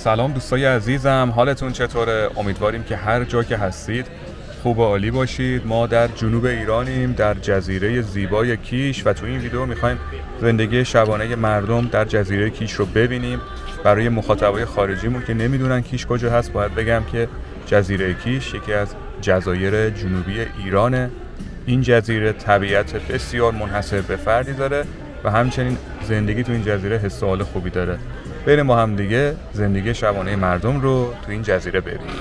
سلام دوستای عزیزم، حالتون چطوره؟ امیدواریم که هر جا که هستید خوب و عالی باشید. ما در جنوب ایرانیم، در جزیره زیبای کیش و تو این ویدیو میخوایم زندگی شبانه مردم در جزیره کیش رو ببینیم. برای مخاطبای خارجیمون که نمیدونن کیش کجا هست باید بگم که جزیره کیش یکی از جزایر جنوبی ایرانه. این جزیره طبیعت بسیار منحصر به فردی داره و همچنین زندگی تو این جزیره حس و حال خوبی داره. بریم با هم دیگه زندگی شبانه مردم رو تو این جزیره ببینیم.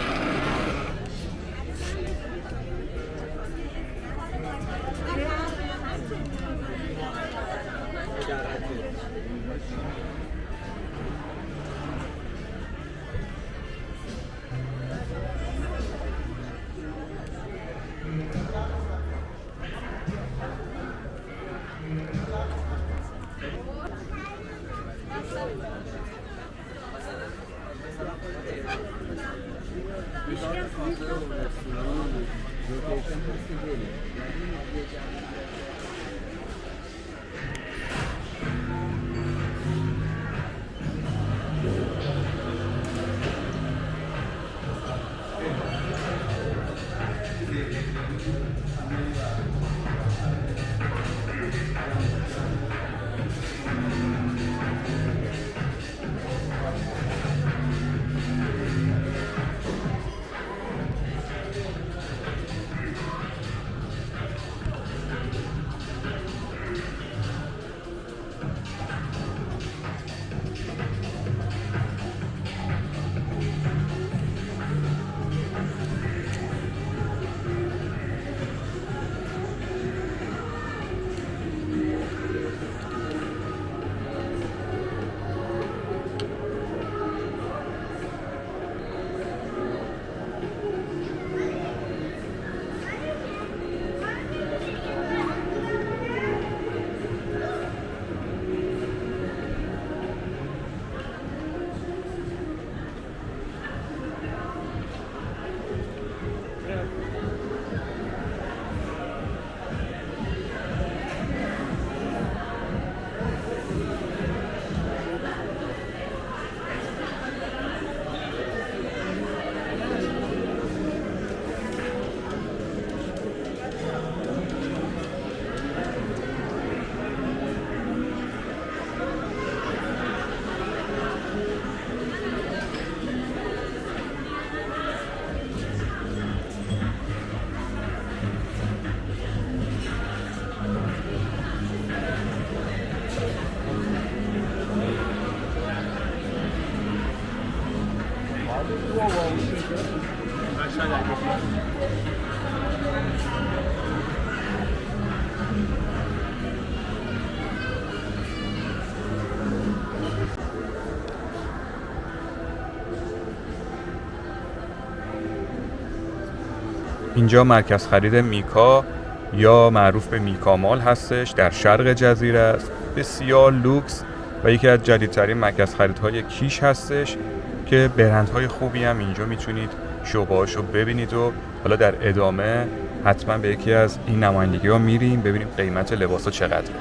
اینجا مرکز خرید میکا یا معروف به میکا مال هستش، در شرق جزیره است. بسیار لوکس و یکی از جدیدترین مرکز خریدهای کیش هستش که برندهای خوبی هم اینجا میتونید شعبه‌هاشو ببینید و حالا در ادامه حتما به یکی از این نمایندگی‌ها میریم ببینیم قیمت لباسا چقدره.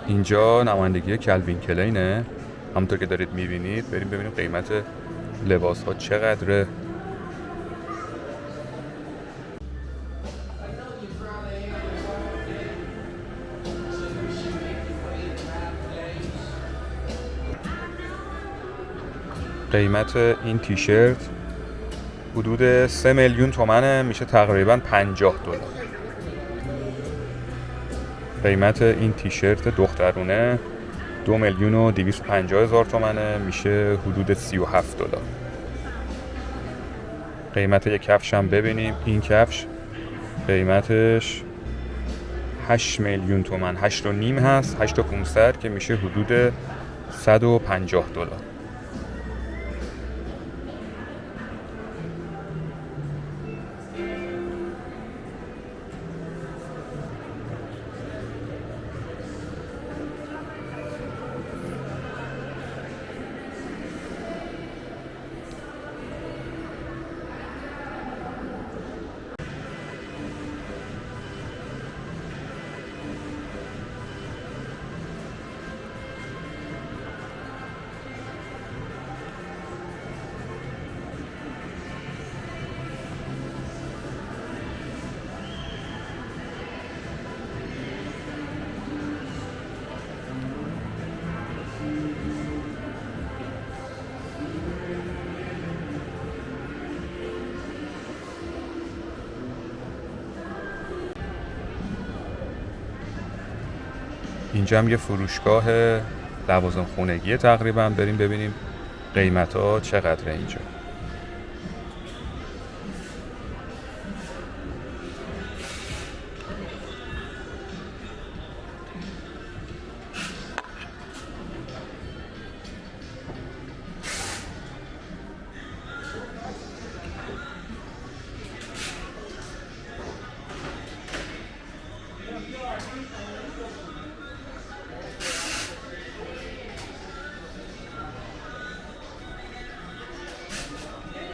اینجا نمایندگی کلوین کلینه، همونطور که دارید میبینید. بریم ببینیم قیمت لباس ها چقدره. قیمت این تیشرت حدود 3 میلیون تومنه، میشه تقریبا $50. قیمت این تیشرت دخترونه 2,250,000 تومنه، میشه حدود $37. قیمت یک کفش هم ببینیم. این کفش قیمتش 8 میلیون تومن، 8.5 هست، 8,500 که میشه حدود $150. اینجا هم یه فروشگاه لوازم خونگی تقریبا. بریم ببینیم قیمت ها چقدره اینجا.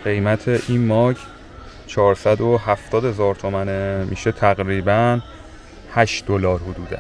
قیمت این ماگ 470,000 تومنه، میشه تقریبا $8 حدوده.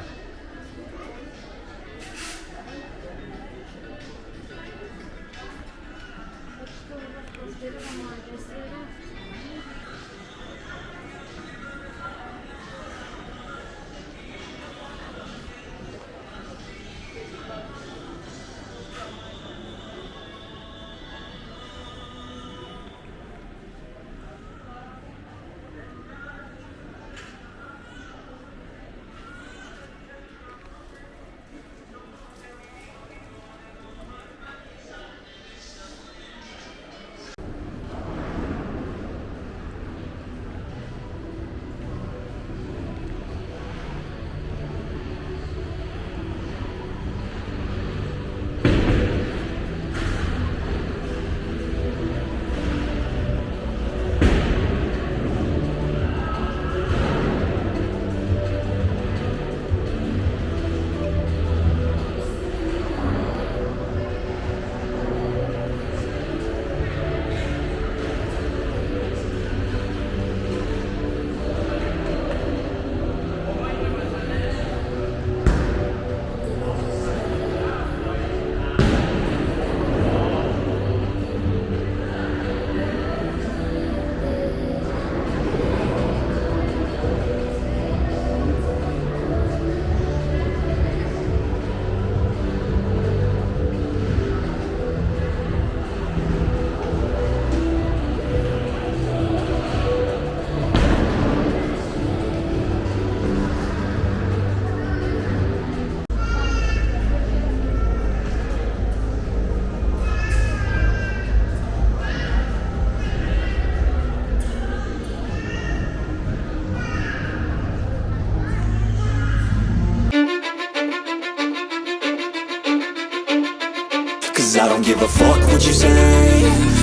Cause I don't give a fuck what you say.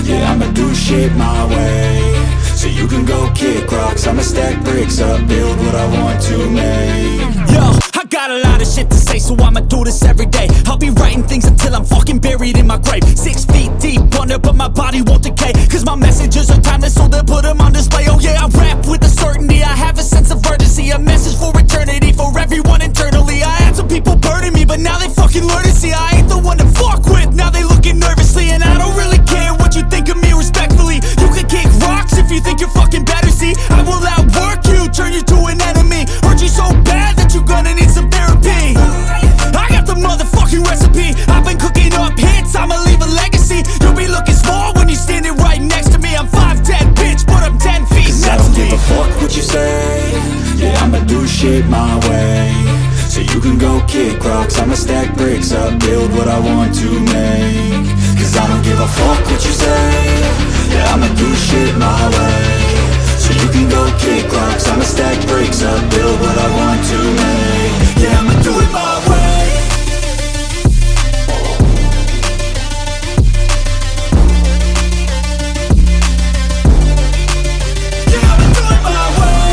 Yeah, I'ma do shit my way. So you can go kick rocks, I'ma stack bricks up, build what I want to make. Yo, I got a lot of shit to say, so I'ma do this every day. I'll be writing things until I'm fucking buried in my grave. 6 feet deep under, but my body won't decay. Cause my messages are timeless, so they'll put them on display. Oh yeah, I rap with a certainty, I have a sense of urgency. A message for eternity, for everyone internally. I had some people burning me, but can learn to see I ain't the one to fuck with. Now they looking nervously, and I don't really care what you think of me respectfully. You can kick rocks if you think you're fucking better, see I will outwork you, turn you to an enemy. Hurt you so bad that you're gonna need some therapy. I got the motherfucking recipe. I've been cooking up hits, I'ma leave a legacy. You'll be looking small when you're standing right next to me. I'm 5'10", bitch, but I'm 10 feet. Cause I don't give a fuck what you say. Yeah, I'ma do shit my way. So you can go kick rocks, I'ma stack bricks up, build what I want to make. Cause I don't give a fuck what you say. Yeah, I'ma do shit my way. So you can go kick rocks, I'ma stack bricks up, build what I want to make. Yeah, I'ma do it my way. Yeah, I'ma do it my way.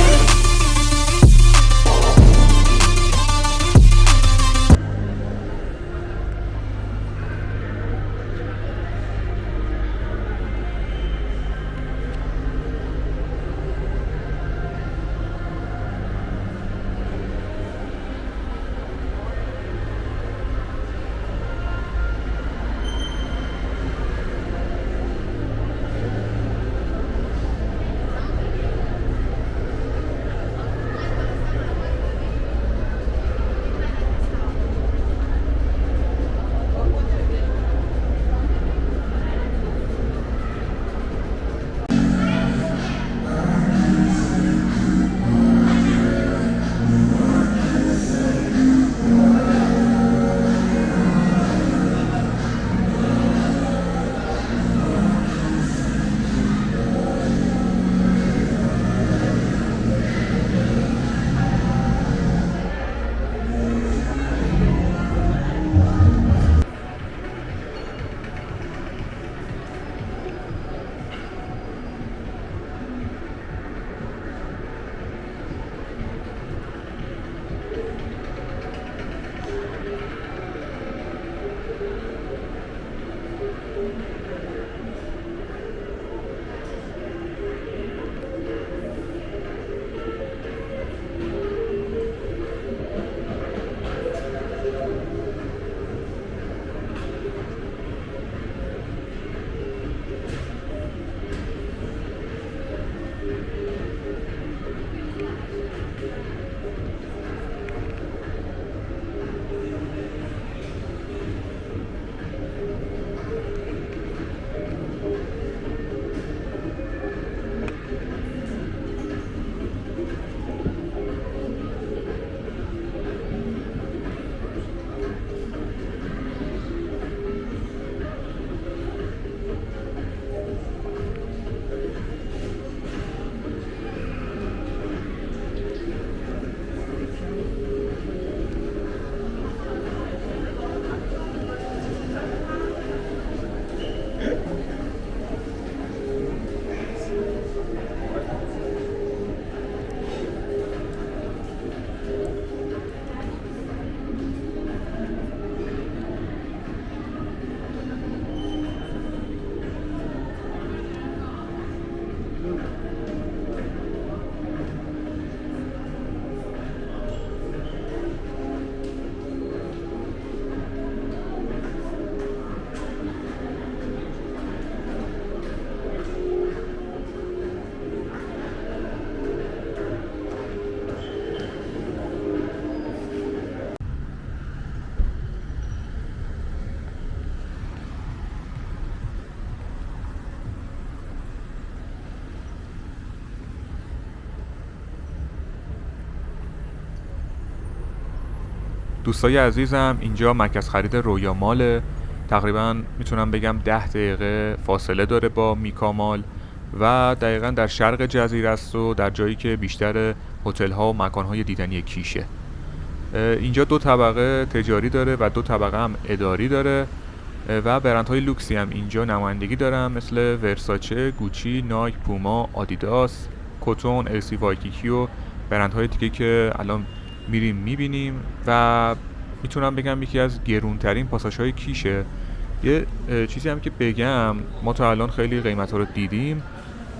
دوستای عزیزم، اینجا مرکز خرید رویا ماله. تقریبا میتونم بگم 10 دقیقه فاصله داره با میکامال و دقیقا در شرق جزیره است و در جایی که بیشتر هتل ها و مکان های دیدنی کیشه. اینجا 2 طبقه تجاری داره و 2 طبقه هم اداری داره و برندهای لوکسی هم اینجا نمایندگی دارن، مثل ورساچه، گوچی، نایک، پوما، آدیداس، کوتون، السی وایکیکی و برندهای دیگه که الان میریم میبینیم و میتونم بگم یکی از گرونترین پاساژهای کیشه. یه چیزی هم که بگم، ما تا الان خیلی قیمت‌ها رو دیدیم،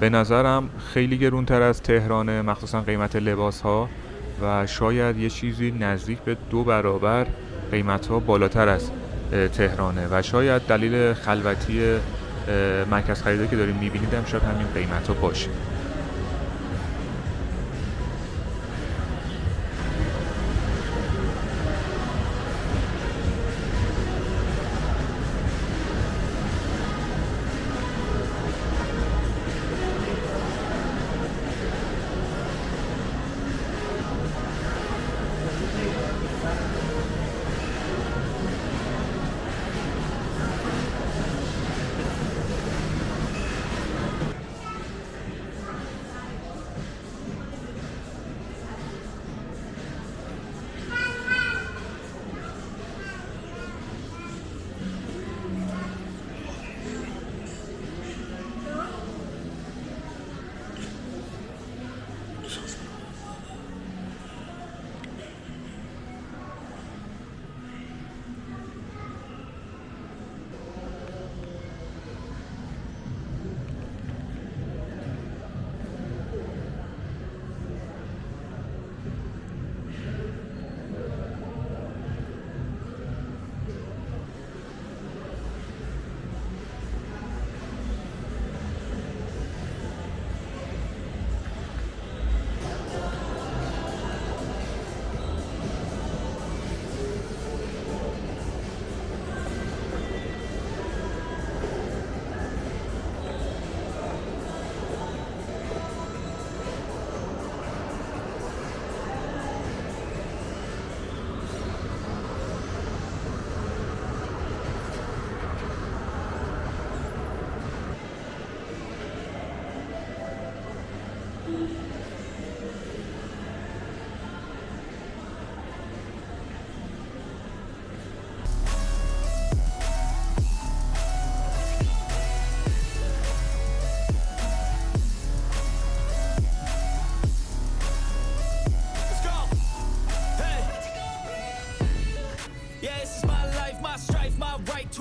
به نظرم خیلی گرونتر از تهرانه، مخصوصا قیمت لباس‌ها، و شاید یه چیزی نزدیک به 2 برابر قیمت‌ها بالاتر از تهرانه و شاید دلیل خلوتی مرکز خریداری که داریم می‌بینید هم شاید همین قیمت‌ها باشه.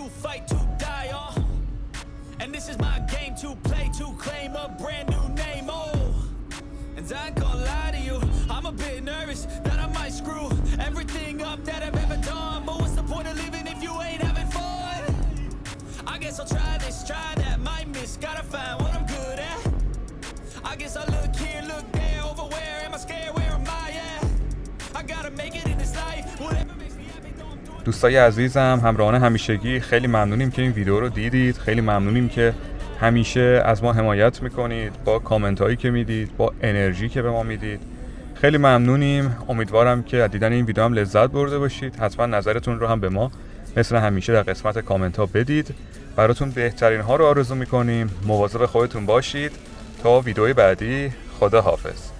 To fight, to die on. And this is my game to play, to claim a brand new name, oh. And I ain't gonna lie to you, I'm a bit nervous that I might screw everything up that I've ever done. But what's the point of living if you ain't having fun? I guess I'll try this, try that, might miss, gotta find what I'm good at. I guess I look here, look there, over where am I scared, where am I at? I gotta make it in this life, whatever makes me happy, though I'm doing. دوستای عزیزم، همراهان همیشگی، خیلی ممنونیم که این ویدیو رو دیدید. خیلی ممنونیم که همیشه از ما حمایت میکنید، با کامنت هایی که میدید، با انرژی که به ما میدید. خیلی ممنونیم. امیدوارم که از دیدن این ویدیو هم لذت برده باشید. حتما نظرتون رو هم به ما مثل همیشه در قسمت کامنت ها بدید. براتون بهترین ها رو آرزو میکنیم. مواظب خودتون باشید. تا ویدیوی بعدی، خدا حافظ.